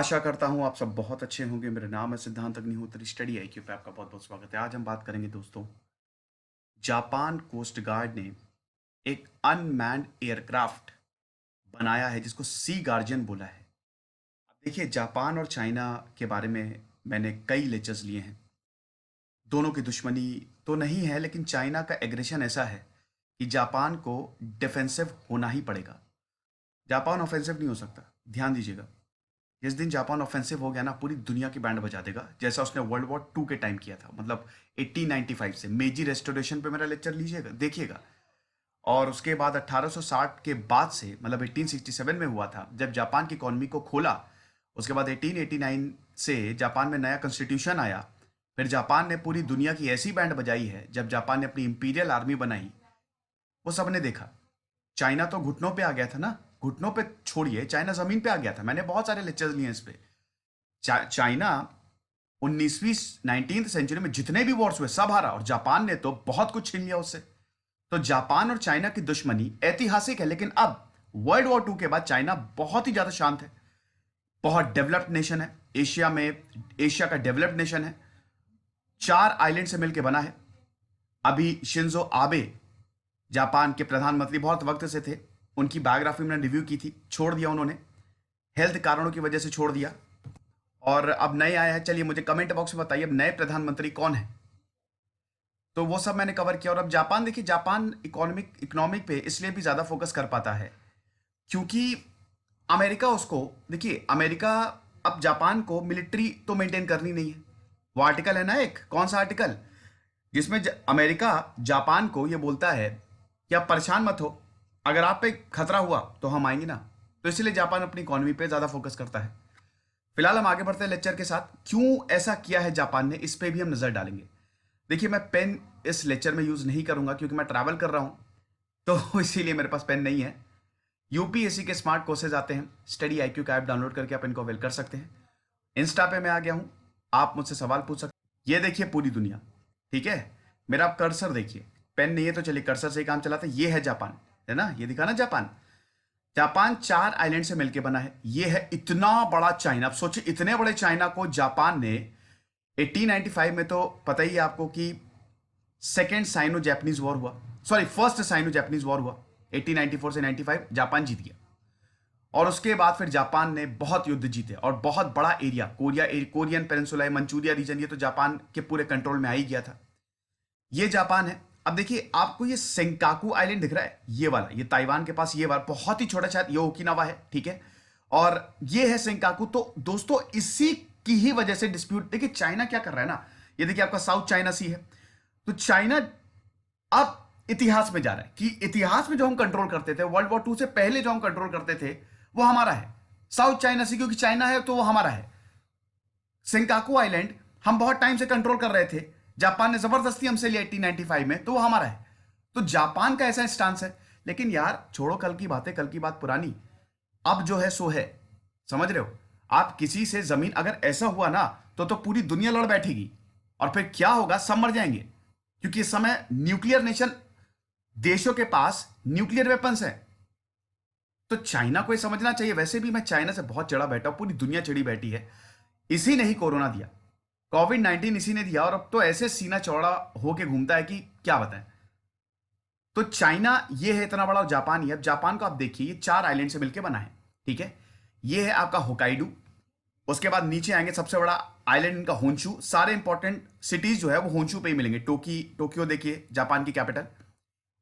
आशा करता हूँ आप सब बहुत अच्छे होंगे। मेरा नाम है सिद्धांत अग्निहोत्री। स्टडी आईक्यू पे आपका बहुत बहुत स्वागत है। आज हम बात करेंगे दोस्तों, जापान कोस्ट गार्ड ने एक अनमैन्ड एयरक्राफ्ट बनाया है जिसको सी गार्जियन बोला है। अब देखिए, जापान और चाइना के बारे में मैंने कई लेक्चर्स लिए हैं। दोनों की दुश्मनी तो नहीं है, लेकिन चाइना का एग्रेशन ऐसा है कि जापान को डिफेंसिव होना ही पड़ेगा। जापान ऑफेंसिव नहीं हो सकता। ध्यान दीजिएगा, जिस दिन जापान ऑफेंसिव हो गया ना, पूरी दुनिया की बैंड बजा देगा, जैसा उसने वर्ल्ड वॉर टू के टाइम किया था। मतलब 1895 से मेजी रेस्टोरेशन पे मेरा लेक्चर लीजिएगा, देखिएगा। और उसके बाद 1860 के बाद से, मतलब 1867 में हुआ था जब जापान की इकोनॉमी को खोला। उसके बाद 1889 से जापान में नया कॉन्स्टिट्यूशन आया। फिर जापान ने पूरी दुनिया की ऐसी बैंड बजाई है। जब जापान ने अपनी इंपीरियल आर्मी बनाई, वो सबने देखा। चाइना तो घुटनों पे आ गया था ना। घुटनों पे छोड़िए, चाइना जमीन पे आ गया था। मैंने बहुत सारे लेक्चर्स लिए हैं इस पे। चाइना 19वीं 19th सेंचुरी में जितने भी वॉर्स हुए सब हारा, और जापान ने तो बहुत कुछ छीन लिया उससे। तो जापान और चाइना की दुश्मनी ऐतिहासिक है, लेकिन अब वर्ल्ड वॉर टू के बाद चाइना बहुत ही ज्यादा शांत है। बहुत डेवलप्ड नेशन है एशिया में। एशिया का डेवलप्ड नेशन है। 4 आइलैंड से मिलकर बना है। अभी शिंजो आबे जापान के प्रधानमंत्री बहुत वक्त से थे। उनकी बायोग्राफी मैंने रिव्यू की थी, छोड़ दिया उन्होंने, हेल्थ कारणों की वजह से छोड़ दिया। और अब नए आए हैं। चलिए मुझे कमेंट बॉक्स में बताइए, अब नए प्रधानमंत्री कौन है। तो वो सब मैंने कवर किया। और अब जापान देखिए, जापान इकोनॉमिक पे इसलिए भी ज्यादा फोकस कर पाता है क्योंकि अमेरिका उसको, देखिए अमेरिका अब जापान को मिलिट्री तो मेंटेन करनी नहीं है। वो आर्टिकल है ना, एक कौन सा आर्टिकल, जिसमें अमेरिका जापान को ये बोलता है कि आप परेशान मत हो, अगर आप पे खतरा हुआ तो हम आएंगे ना। तो इसलिए जापान अपनी इकोनॉमी पे ज्यादा फोकस करता है। फिलहाल हम आगे बढ़ते हैं लेक्चर के साथ। क्यों ऐसा किया है जापान ने, इस पे भी हम नजर डालेंगे। देखिए, मैं पेन इस लेक्चर में यूज नहीं करूंगा क्योंकि मैं ट्रैवल कर रहा हूं, तो इसीलिए मेरे पास पेन नहीं है। यूपीएससी के स्मार्ट कोर्सेज आते हैं, स्टडी आईक्यू का ऐप डाउनलोड करके आप इनको अवेल कर सकते हैं। इंस्टा पे मैं आ गया हूं, आप मुझसे सवाल पूछ सकते हैं। ये देखिए पूरी दुनिया, ठीक है। मेरा आप कर्सर देखिए, पेन नहीं है तो चलिए कर्सर से ही काम चलाते हैं। ये है जापान, है ना, ये दिखा ना जापान। जापान 4 आइलैंड से मिलकर बना है। ये है इतना बड़ा चाइना। आप सोचिए, इतने बड़े चाइना को जापान ने 1895 में, तो पता ही है आपको कि सेकेंड साइनो जैपनीज वॉर हुआ, sorry first Sino Japanese war हुआ 1894 से 95, जापान जीत गया। और उसके बाद फिर जापान ने बहुत युद्ध जीते और बहुत बड़ा area, Korean peninsula, Manchuria region, ये तो जापान के पूरे कंट्रोल में आ ही गया था। ये जापान है। अब देखिए, आपको ये सेंकाकू आइलैंड दिख रहा है, ये वाला, ये ताइवान के पास, ये वाला बहुत ही छोटा, शायद ये ओकिनावा है, ठीक है। और ये है सेंकाकू। तो दोस्तों इसी की ही वजह से डिस्प्यूट, देखिए चाइना क्या कर रहा है ना, ये देखिए आपका साउथ चाइना सी है। तो चाइना अब इतिहास में जा रहा है कि इतिहास में जो हम कंट्रोल करते थे, वर्ल्ड वॉर टू से पहले जो हम कंट्रोल करते थे, वो हमारा है। साउथ चाइना सी, क्योंकि चाइना है तो वो हमारा है। सेंकाकू आइलैंड हम बहुत टाइम से कंट्रोल कर रहे थे, जापान ने जबरदस्ती हमसे लिया 1895 में, तो वो हमारा है। तो जापान का ऐसा स्टांस है। लेकिन यार छोड़ो कल की बातें, कल की बात पुरानी। अब जो है सो है, समझ रहे हो। आप किसी से जमीन, अगर ऐसा हुआ ना, तो पूरी दुनिया लड़ बैठेगी। और फिर क्या होगा, सब मर जाएंगे। क्योंकि इस समय न्यूक्लियर नेशन, देशों के पास न्यूक्लियर वेपन्स है। तो चाइना को ये समझना चाहिए। वैसे भी मैं चाइना से बहुत चढ़ा बैठा हूं, पूरी दुनिया चढ़ी बैठी है। इसी ने ही कोरोना दिया, कोविड-19 इसी ने दिया। और अब तो ऐसे सीना चौड़ा होके घूमता है कि क्या बताएं। तो चाइना ये है इतना बड़ा, और जापान ही है। अब जापान को आप देखिए, ये 4 आइलैंड से मिलकर बना है, ठीक है। ये है आपका होकाइडू। उसके बाद नीचे आएंगे, सबसे बड़ा आइलैंड इनका होंशू। सारे इंपॉर्टेंट सिटीज जो है वो होंशू पे ही मिलेंगे। टोक्यो देखिए, जापान की कैपिटल।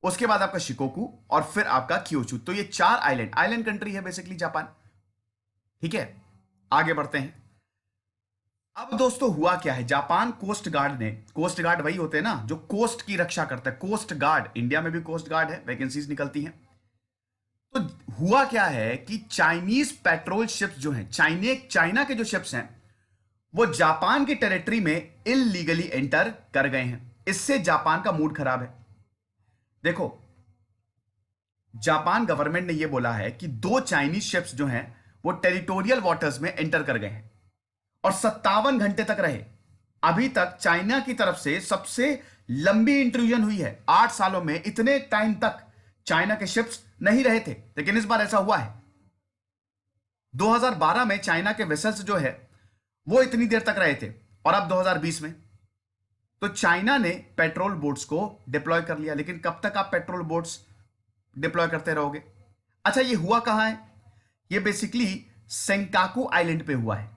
उसके बाद आपका शिकोकू, और फिर आपका क्योचू। तो ये 4 आइलैंड, आइलैंड कंट्री है बेसिकली जापान, ठीक है। आगे बढ़ते हैं। अब दोस्तों हुआ क्या है, जापान कोस्ट गार्ड ने, कोस्ट गार्ड वही होते हैं ना जो कोस्ट की रक्षा करते हैं, कोस्ट गार्ड। इंडिया में भी कोस्ट गार्ड है, वैकेंसीज निकलती हैं। तो हुआ क्या है कि चाइनीज पेट्रोल शिप्स जो हैं, चाइना के जो शिप्स हैं, वो जापान की टेरिटरी में इलीगली एंटर कर गए हैं। इससे जापान का मूड खराब है। देखो, जापान गवर्नमेंट ने यह बोला है कि 2 चाइनीज शिप्स जो हैं वो टेरिटोरियल वाटर्स में एंटर कर गए हैं और 57 घंटे तक रहे। अभी तक चाइना की तरफ से सबसे लंबी इंट्रूजन हुई है 8 सालों में। इतने टाइम तक चाइना के शिप्स नहीं रहे थे, लेकिन इस बार ऐसा हुआ है। 2012 में चाइना के वेसल्स जो है वो इतनी देर तक रहे थे, और अब 2020 में तो चाइना ने पेट्रोल बोट्स को डिप्लॉय कर लिया। लेकिन कब तक आप पेट्रोल बोट्स डिप्लॉय करते रहोगे? अच्छा, ये हुआ कहां है? ये बेसिकली सेंकाकू आइलैंड पे हुआ है।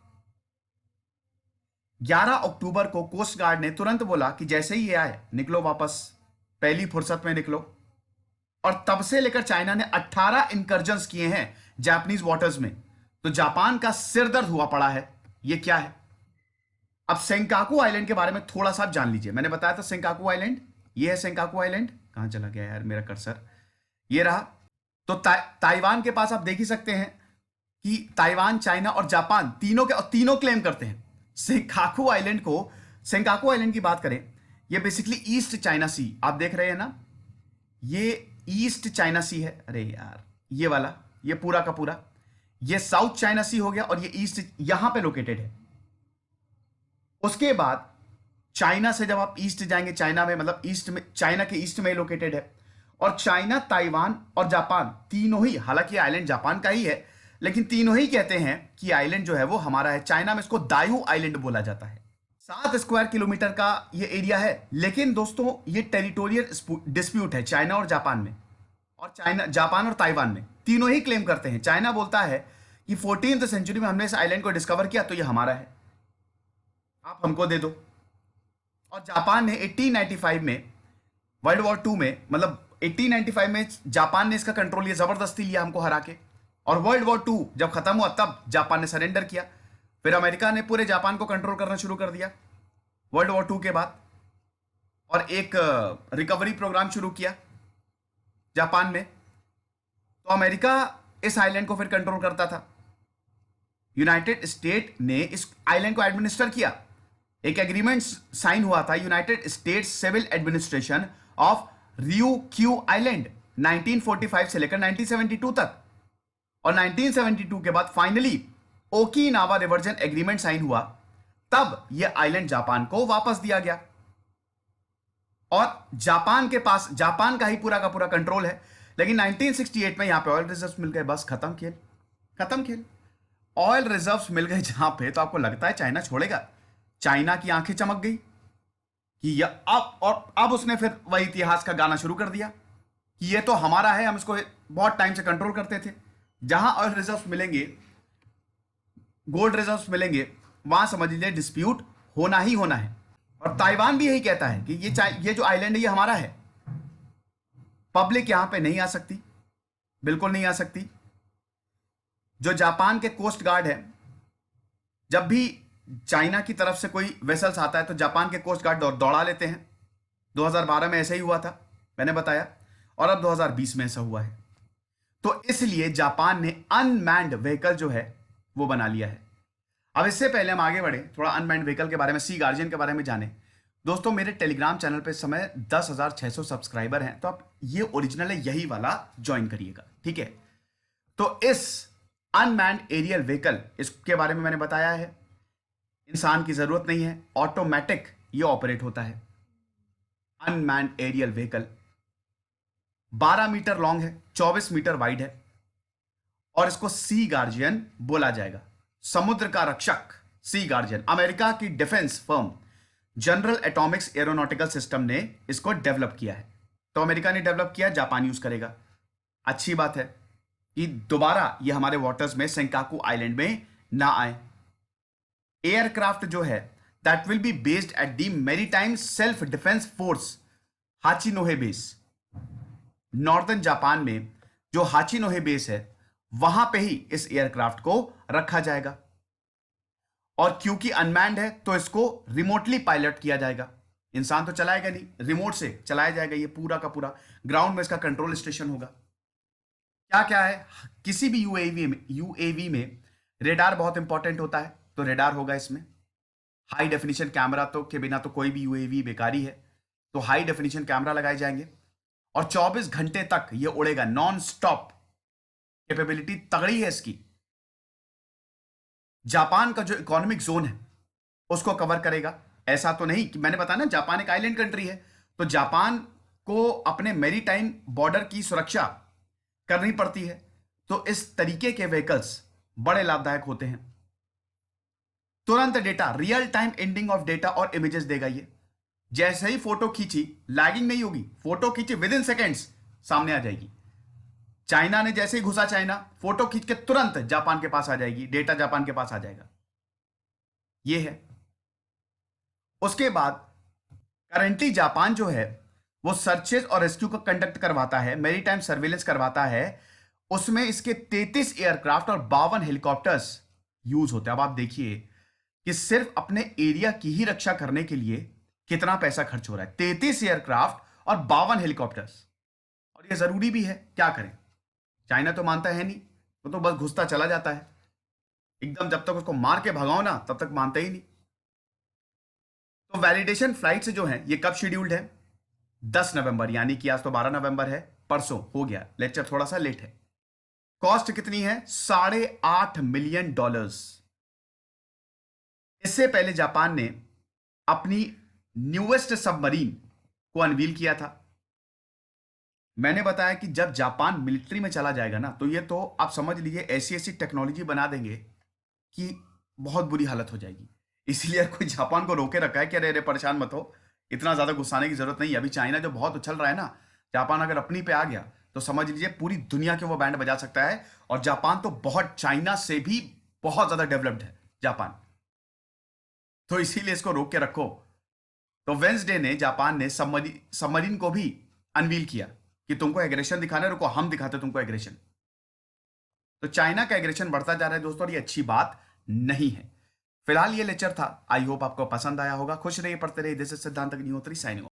11 अक्टूबर को कोस्ट गार्ड ने तुरंत बोला कि जैसे ही ये आए निकलो वापस, पहली फुर्सत में निकलो। और तब से लेकर चाइना ने 18 इंकर्जन्स किए हैं जापानीज वाटर्स में। तो जापान का सिर दर्द हुआ पड़ा है। ये क्या है? अब सेंकाकू आइलैंड के बारे में थोड़ा सा जान लीजिए। मैंने बताया था सेंकाकू आइलैंड, ये है सेंकाकू आइलैंड। कहां चला गया यार मेरा कर्सर? ये रहा। तो ताइवान के पास आप देख ही सकते हैं कि ताइवान, चाइना और जापान तीनों क्लेम करते हैं सेंकाकू आइलैंड को। सेंकाकू आइलैंड की बात करें, ये बेसिकली ईस्ट चाइना सी आप देख रहे हैं ना, ये ईस्ट चाइना सी है। अरे यार, ये वाला, ये पूरा का पूरा, ये साउथ चाइना सी हो गया, और ये ईस्ट यहां पे लोकेटेड है। उसके बाद चाइना से जब आप ईस्ट जाएंगे, चाइना में मतलब ईस्ट में, चाइना के ईस्ट में लोकेटेड है। और चाइना, ताइवान और जापान तीनों ही, हालांकि आइलैंड जापान का ही है, लेकिन तीनों ही कहते हैं कि आइलैंड जो है वो हमारा है। चाइना में इसको दायू आइलैंड बोला जाता है। 7 स्क्वायर किलोमीटर का ये एरिया है। लेकिन दोस्तों, ये टेरिटोरियल डिस्प्यूट है चाइना और जापान में, और चाइना, जापान और ताइवान में, तीनों ही क्लेम करते हैं। चाइना बोलता है कि 14वीं सेंचुरी में हमने इस आइलैंड को डिस्कवर किया, तो ये हमारा है, आप हमको दे दो। और जापान ने 1895 में, वर्ल्ड वॉर 2 में, मतलब 1895 में जापान ने इसका कंट्रोल लिया, जबरदस्ती लिया हमको हरा के। और वर्ल्ड वॉर 2 जब खत्म हुआ तब जापान ने सरेंडर किया। फिर अमेरिका ने पूरे जापान को कंट्रोल करना शुरू कर दिया वर्ल्ड वॉर 2 के बाद, और एक रिकवरी प्रोग्राम शुरू किया जापान में। तो अमेरिका इस आइलैंड को फिर कंट्रोल करता था। यूनाइटेड स्टेट ने इस आइलैंड को एडमिनिस्टर किया। एक एग्रीमेंट साइन हुआ था, United States civil administration of ryukyu island, 1945 से लेकर 1972 तक। और 1972 के बाद finally Okinawa reversion agreement sign हुआ, तब यह आइलैंड जापान को वापस दिया गया। और जापान के पास, जापान का ही पूरा का पूरा कंट्रोल है। लेकिन 1968 में यहां पे ऑयल रिजर्व्स मिल गए, बस खत्म खेल, खत्म खेल। ऑयल रिजर्व्स मिल गए जहां पे, तो आपको लगता है चाइना छोड़ेगा? चाइना की आंखें चमक गई कि ये अब उसने फिर वही इतिहास का गाना शुरू कर दिया कि ये तो हमारा है, हम इसको बहुत टाइम से कंट्रोल करते थे। जहां ऑयल रिजर्व्स मिलेंगे, गोल्ड रिजर्व्स मिलेंगे, वहां समझ लीजिए डिस्प्यूट होना ही होना है। और ताइवान भी यही कहता है कि ये जो आइलैंड है ये हमारा है। पब्लिक यहां पे नहीं आ सकती, बिल्कुल नहीं आ सकती। जो जापान के कोस्ट गार्ड है, जब भी चाइना की तरफ से कोई वेसल्स आता है तो जापान के कोस्ट गार्ड दौड़ा लेते हैं। 2012 में ऐसा ही हुआ था, मैंने बताया, और अब 2020 में ऐसा हुआ है। तो इसलिए जापान ने अनमैन्ड व्हीकल जो है वो बना लिया है। अब इससे पहले हम आगे बढ़े, थोड़ा अनमैन्ड व्हीकल के बारे में, सी गार्जियन के बारे में जाने। दोस्तों, मेरे टेलीग्राम चैनल पे इस समय 10,600 सब्सक्राइबर हैं, तो आप ये ओरिजिनल है, यही वाला ज्वाइन करिएगा, ठीक है। तो इस अनमैन्ड एरियल व्हीकल, इसके बारे में मैंने बताया है, इंसान की जरूरत नहीं है, ऑटोमेटिक ये ऑपरेट होता है। Unmanned aerial vehicle 12 metre long है, 24 मीटर वाइड है, और इसको सी गार्जियन बोला जाएगा, समुद्र का रक्षक, सी गार्जियन। अमेरिका की defence firm general Atomics aeronautical system ने इसको डेवलप किया है। तो अमेरिका ने डेवलप किया, जापान यूज करेगा। अच्छी बात है कि दोबारा ये हमारे वाटर्स में, सेंकाकू आइलैंड में ना आए। एयरक्राफ्ट जो है that will be based at the maritime self defence force Hachinohe base. Northern Japan में जो हाचिनोहे बेस है, वहां पे ही इस एयरक्राफ्ट को रखा जाएगा। और क्योंकि अनमैन्ड है तो इसको रिमोटली पायलट किया जाएगा। इंसान तो चलाएगा नहीं, रिमोट से चलाया जाएगा। ये पूरा का पूरा ग्राउंड में इसका कंट्रोल स्टेशन होगा। क्या क्या है, किसी भी यूएवी में रेडार बहुत इंपॉर्टेंट होता है, तो रेडार होगा इसमें। हाई डेफिनेशन कैमरा तो के बिना तो कोई भी यूएवी बेकारी है, तो हाई डेफिनेशन कैमरा लगाए जाएंगे। और 24 घंटे तक ये उड़ेगा, नॉन स्टॉप। कैपेबिलिटी तगड़ी है इसकी। जापान का जो इकोनॉमिक जोन है उसको कवर करेगा। ऐसा तो नहीं कि मैंने बताया ना, जापान एक आइलैंड कंट्री है, तो जापान को अपने मैरीटाइम बॉर्डर की सुरक्षा करनी पड़ती है। तो इस तरीके के व्हीकल्स बड़े लाभदायक होते हैं। तुरंत data, real time ending of data और इमेजेस देगा ये। जैसे ही फोटो खींची, लैगिंग नहीं होगी, फोटो खींची विद इन सेकेंड्स सामने आ जाएगी। चाइना ने जैसे ही घुसा, चाइना फोटो खींच के तुरंत जापान के पास आ जाएगी, डेटा जापान के पास आ जाएगा। ये है। उसके बाद करंटली जापान जो है वो सर्चेज और रेस्क्यू को कंडक्ट करवाता है, मैरीटाइम सर्वेलेंस करवाता है। उसमें इसके 33 एयरक्राफ्ट और 52 हेलीकॉप्टर्स यूज होते हैं। अब आप देखिए कि सिर्फ अपने एरिया की ही रक्षा करने के लिए कितना पैसा खर्च हो रहा है। 33 एयरक्राफ्ट और 52 हेलीकॉप्टर्स। और ये जरूरी भी है, क्या करें, चाइना तो मानता है नहीं, वो तो बस घुसता चला जाता है एकदम। जब तक उसको मार के भगाओ ना, तब तक मानता ही नहीं। तो वैलिडेशन फ्लाइट्स जो हैं ये कब शेड्यूल्ड है? 10 नवंबर, यानी कि आज तो 12 नवंबर है, परसों हो गया। लेक्चर थोड़ा सा लेट है। कॉस्ट कितनी है? $8.5 मिलियन। इससे पहले जापान ने अपनी न्यूएस्ट सबमरीन को अनवील किया था। मैंने बताया कि जब जापान मिलिट्री में चला जाएगा ना, तो ये तो आप समझ लीजिए ऐसी ऐसी टेक्नोलॉजी बना देंगे कि बहुत बुरी हालत हो जाएगी। इसलिए कोई जापान को रोके रखा है कि अरे अरे परेशान मत हो, इतना ज्यादा गुस्साने की जरूरत नहीं है। अभी चाइना जो बहुत उछल रहा है ना, जापान अगर अपनी पे आ गया तो समझ लीजिए पूरी दुनिया के वो बैंड बजा सकता है। और जापान तो बहुत, चाइना से भी बहुत ज्यादा डेवलप्ड है जापान, तो इसीलिए इसको रोक के रखो। तो वेंसडे ने जापान ने सबमरीन को भी अनवील किया कि तुमको एग्रेशन दिखाना है, रुको हम दिखाते तुमको एग्रेशन। तो चाइना का एग्रेशन बढ़ता जा रहा है दोस्तों, और ये अच्छी बात नहीं है। फिलहाल ये लेक्चर था, आई होप आपको पसंद आया होगा। खुश रहिए, पढ़ते रहिए। दिस इज सिद्धांत अग्निहोत्री साइनिंग ऑफ।